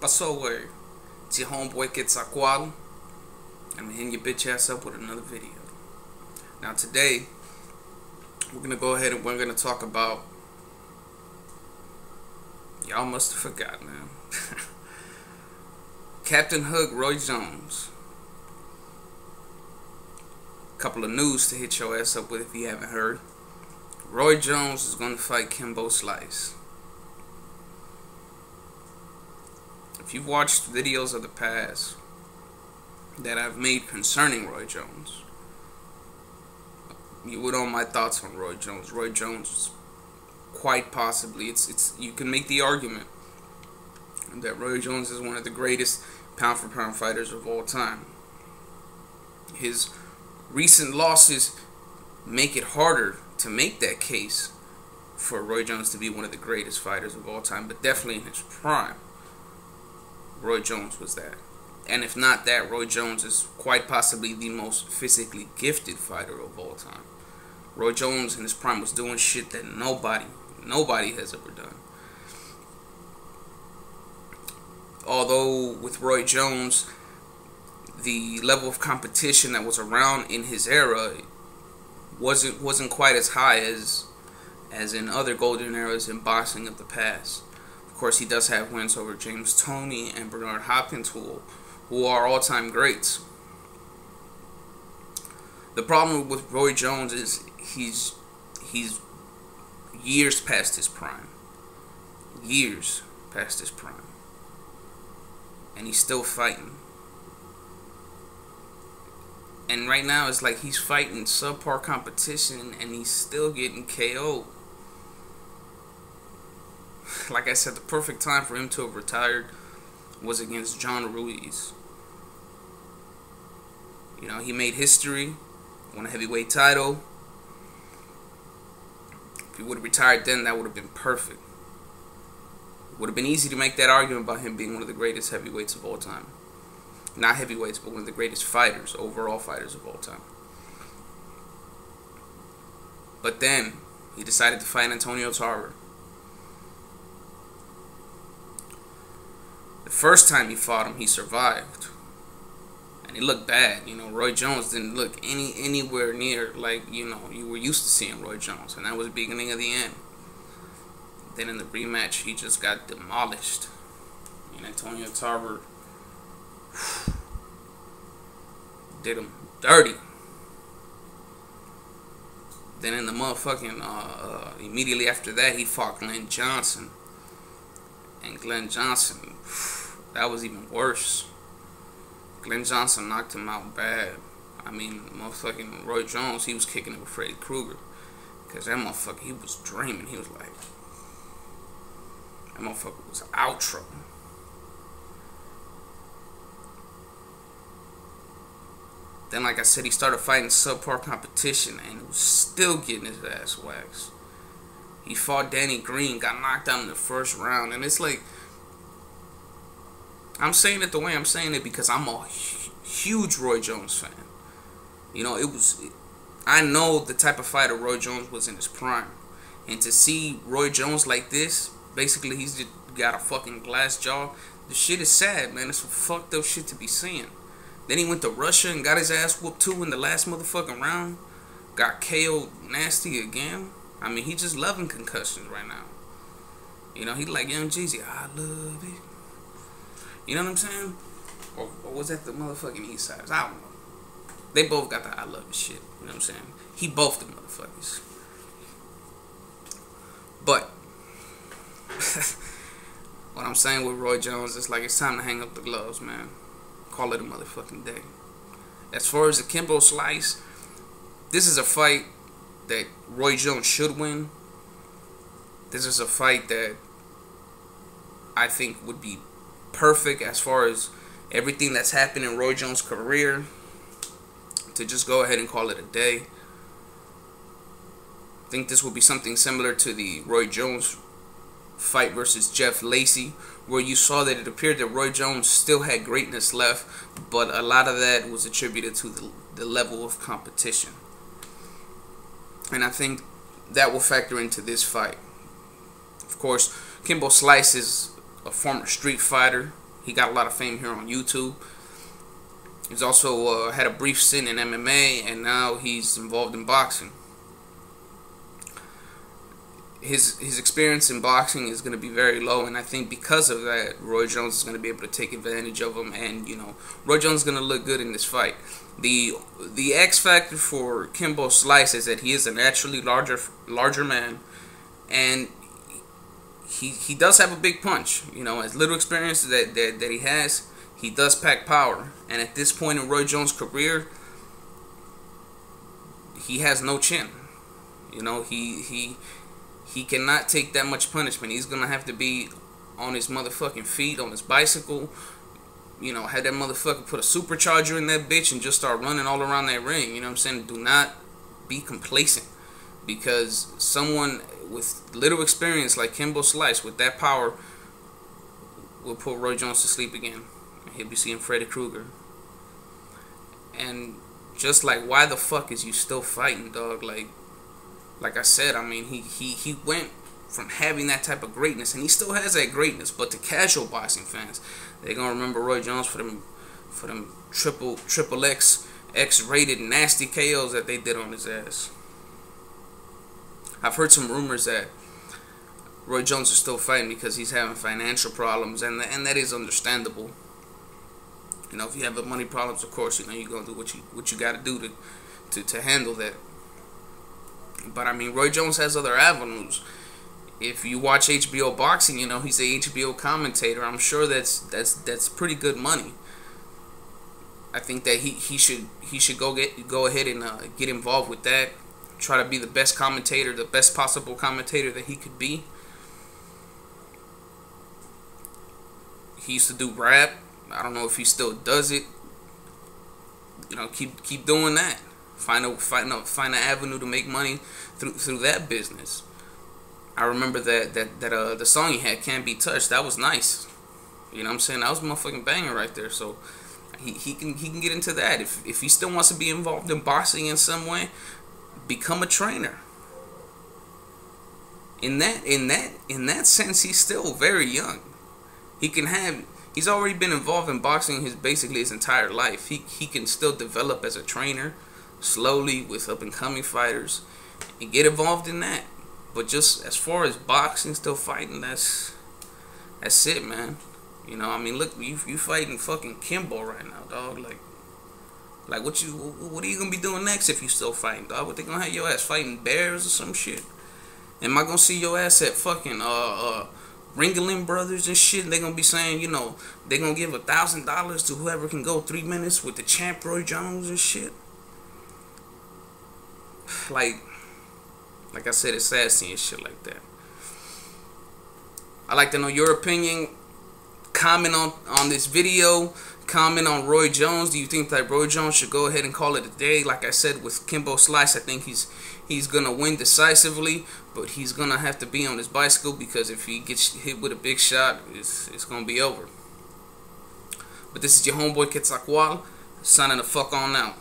Pasó, güey? It's your homeboy Quetzalcoatl. I'm hitting your bitch ass up with another video. Now today, we're gonna go ahead and we're gonna talk about. Y'all must have forgot, man. Captain Hook, Roy Jones. Couple of news to hit your ass up with if you haven't heard. Roy Jones is gonna fight Kimbo Slice. If you've watched videos of the past that I've made concerning Roy Jones, you would know my thoughts on Roy Jones. Roy Jones is quite possibly, you can make the argument that Roy Jones is one of the greatest pound for pound fighters of all time. His recent losses make it harder to make that case for Roy Jones to be one of the greatest fighters of all time, but definitely in his prime, Roy Jones was that. And if not that, Roy Jones is quite possibly the most physically gifted fighter of all time. Roy Jones in his prime was doing shit that nobody has ever done. Although with Roy Jones, the level of competition that was around in his era wasn't quite as high as in other golden eras in boxing of the past. Of course, he does have wins over James Toney and Bernard Hopkins, who are all-time greats. The problem with Roy Jones is he's years past his prime. Years past his prime. And he's still fighting. And right now it's like he's fighting subpar competition and he's still getting KO'd. Like I said, the perfect time for him to have retired was against John Ruiz. You know, he made history, won a heavyweight title. If he would have retired then, that would have been perfect. It would have been easy to make that argument about him being one of the greatest heavyweights of all time. Not heavyweights, but one of the greatest fighters, overall fighters of all time. But then, he decided to fight Antonio Tarver. The first time he fought him, he survived. And he looked bad. You know, Roy Jones didn't look anywhere near like, you know, you were used to seeing Roy Jones. And that was the beginning of the end. Then in the rematch, he just got demolished. And Antonio Tarver did him dirty. Then in the motherfucking, immediately after that, he fought Glenn Johnson. And Glenn Johnson, that was even worse. Glenn Johnson knocked him out bad. I mean, motherfucking Roy Jones, he was kicking it with Freddy Krueger. Because that motherfucker, he was dreaming. He was like, that motherfucker was outro. Then, like I said, he started fighting subpar competition and he was still getting his ass waxed. He fought Danny Green, got knocked out in the first round, and it's like, I'm saying it the way I'm saying it because I'm a huge Roy Jones fan. You know, I know the type of fighter Roy Jones was in his prime. And to see Roy Jones like this, basically he's just got a fucking glass jaw. The shit is sad, man. It's some fucked up shit to be seeing. Then he went to Russia and got his ass whooped too in the last motherfucking round. Got KO'd nasty again. I mean, he just loving concussions right now. You know, he like Young Jeezy. I love it. You know what I'm saying? Or was that the motherfucking East Side? I don't know. They both got the I love it shit. You know what I'm saying? He both the motherfuckers. But what I'm saying with Roy Jones is like it's time to hang up the gloves, man. Call it a motherfucking day. As far as the Kimbo Slice, this is a fight that Roy Jones should win. This is a fight that I think would be perfect as far as everything that's happened in Roy Jones' career, to just go ahead and call it a day. I think this would be something similar to the Roy Jones fight versus Jeff Lacey, where you saw that it appeared that Roy Jones still had greatness left, but a lot of that was attributed to the level of competition. And I think that will factor into this fight. Of course, Kimbo Slice is a former street fighter. He got a lot of fame here on YouTube. He's also had a brief stint in MMA, and now he's involved in boxing. His experience in boxing is going to be very low, and I think because of that, Roy Jones is going to be able to take advantage of him, and Roy Jones is going to look good in this fight. The X factor for Kimbo Slice is that he is a naturally larger man, and he does have a big punch. As little experience that he has, he does pack power, and at this point in Roy Jones' career, he has no chin. He cannot take that much punishment. He's gonna have to be on his motherfucking feet, on his bicycle. Have that motherfucker put a supercharger in that bitch and just start running all around that ring. You know what I'm saying? Do not be complacent, because someone with little experience like Kimbo Slice with that power will put Roy Jones to sleep again. He'll be seeing Freddy Krueger. And just like, why the fuck is you still fighting, dog? Like I said, I mean, he went from having that type of greatness, and he still has that greatness, but to casual boxing fans, they're gonna remember Roy Jones for them triple X-rated nasty KOs that they did on his ass. I've heard some rumors that Roy Jones is still fighting because he's having financial problems, and that is understandable. If you have the money problems, of course, you're gonna do what you gotta do to handle that. But I mean, Roy Jones has other avenues. If you watch HBO boxing, he's a HBO commentator. I'm sure that's pretty good money. I think that he should go ahead and get involved with that. Try to be the best commentator, the best possible commentator that he could be. He used to do rap. I don't know if he still does it. Keep doing that. Find an avenue to make money through that business. I remember that the song he had, "Can't Be Touched." That was nice. You know what I'm saying? That was a motherfucking banger right there. So he can get into that. If he still wants to be involved in boxing in some way, become a trainer. In that sense, he's still very young. He's already been involved in boxing basically his entire life. He can still develop as a trainer slowly with up and coming fighters and get involved in that. But just as far as boxing, still fighting, that's it, man. I mean, look, you fighting fucking Kimbo right now, dog. Like what are you gonna be doing next if you still fighting, dog? What they gonna have your ass fighting bears or some shit? Am I gonna see your ass at fucking Ringling Brothers and shit? And they gonna be saying, they gonna give $1,000 to whoever can go 3 minutes with the champ Roy Jones and shit. Like I said, it's sad seeing shit like that. I'd like to know your opinion. Comment on this video. Comment on Roy Jones. Do you think that Roy Jones should go ahead and call it a day? Like I said, with Kimbo Slice, I think he's gonna win decisively, but he's gonna have to be on his bicycle, because if he gets hit with a big shot, it's gonna be over. But this is your homeboy Quetzalcoatl, signing the fuck on out.